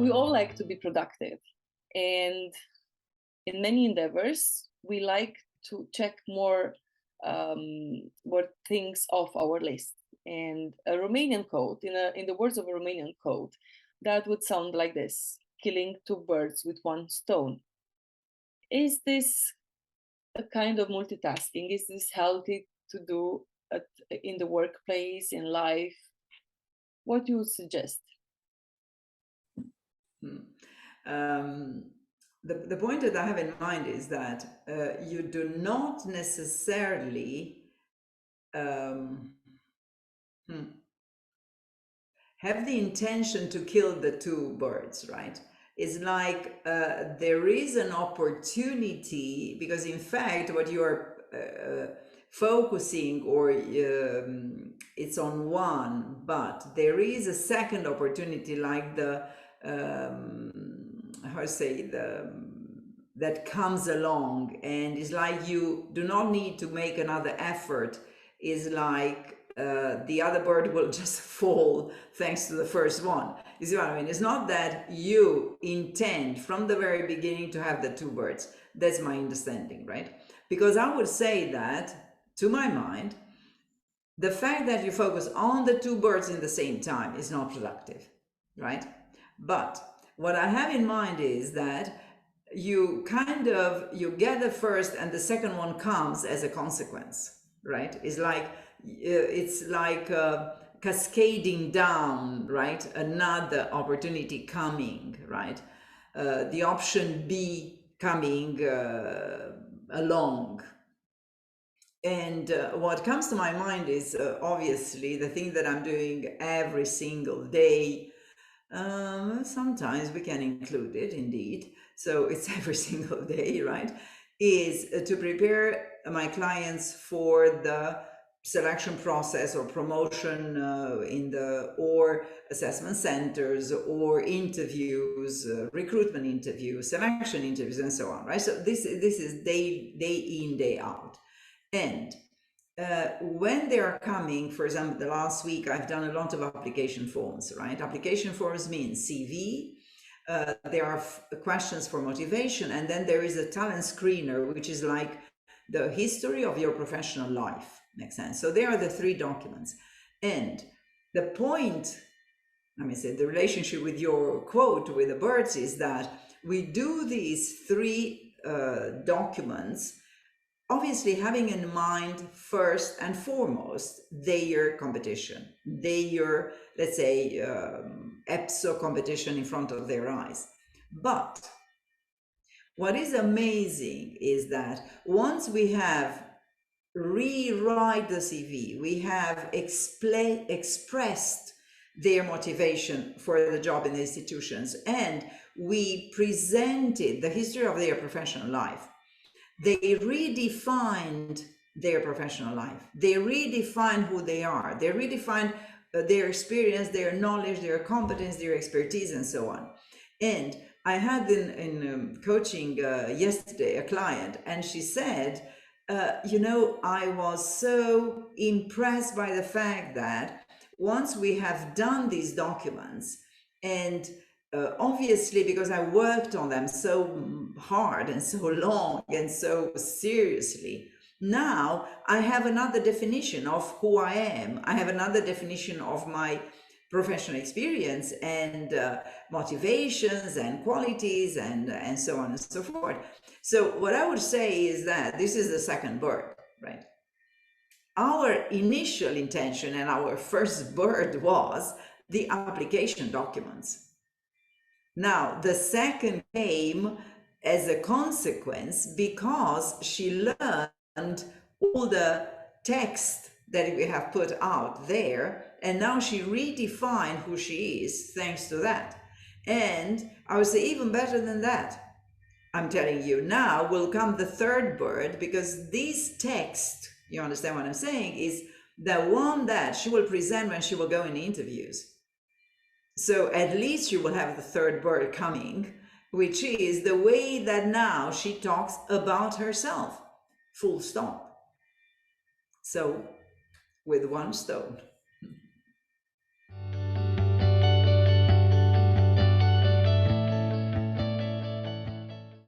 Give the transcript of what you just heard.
we all like to be productive, and in many endeavors we like to check more things off our list. And a Romanian quote, in the words of a Romanian quote, that would sound like this: killing two birds with one stone. Is this a kind of multitasking? Is this healthy to do in the workplace, in life? What do you suggest? The point that I have in mind is that you do not necessarily have the intention to kill the two birds, right? It's like there is an opportunity, because in fact what you are focusing, or it's on one, but there is a second opportunity, like the how to say, that comes along, and it's like you do not need to make another effort. Is like the other bird will just fall thanks to the first one. You see what I mean? It's not that you intend from the very beginning to have the two birds. That's my understanding, right? Because I would say that, to my mind, the fact that you focus on the two birds in the same time is not productive, right? But what I have in mind is that you get the first and the second one comes as a consequence, right? It's like cascading down, right? Another opportunity coming, right? The option B coming along. And what comes to my mind is obviously the thing that I'm doing every single day. Sometimes we can include it, indeed. So it's every single day, right? Is to prepare my clients for the selection process or promotion or assessment centers, or interviews, recruitment interviews, selection interviews, and so on, right? So this is day in, day out. And when they are coming, for example, the last week I've done a lot of application forms, right? Application forms mean CV. There are questions for motivation, and then there is a talent screener, which is like the history of your professional life. Makes sense? So there are the three documents. And the point, let me say, the relationship with your quote with the birds is that we do these three documents, obviously having in mind first and foremost their competition, their, let's say, EPSO competition in front of their eyes. But what is amazing is that once we have rewrite the CV, we have expressed their motivation for the job in the institutions, and we presented the history of their professional life. They redefined their professional life. They redefine who they are. They redefine their experience, their knowledge, their competence, their expertise, and so on. And I had in coaching yesterday a client, and she said, I was so impressed by the fact that once we have done these documents, and obviously, because I worked on them so hard and so long and so seriously, now I have another definition of who I am. I have another definition of my professional experience and motivations and qualities and so on and so forth. So what I would say is that this is the second bird, right? Our initial intention and our first bird was the application documents. Now, the second came as a consequence because she learned all the text that we have put out there, and now she redefined who she is thanks to that. And I would say even better than that, I'm telling you, now will come the third bird, because this text, you understand what I'm saying, is the one that she will present when she will go in interviews. So at least you will have the third bird coming, which is the way that now she talks about herself, full stop. So with one stone.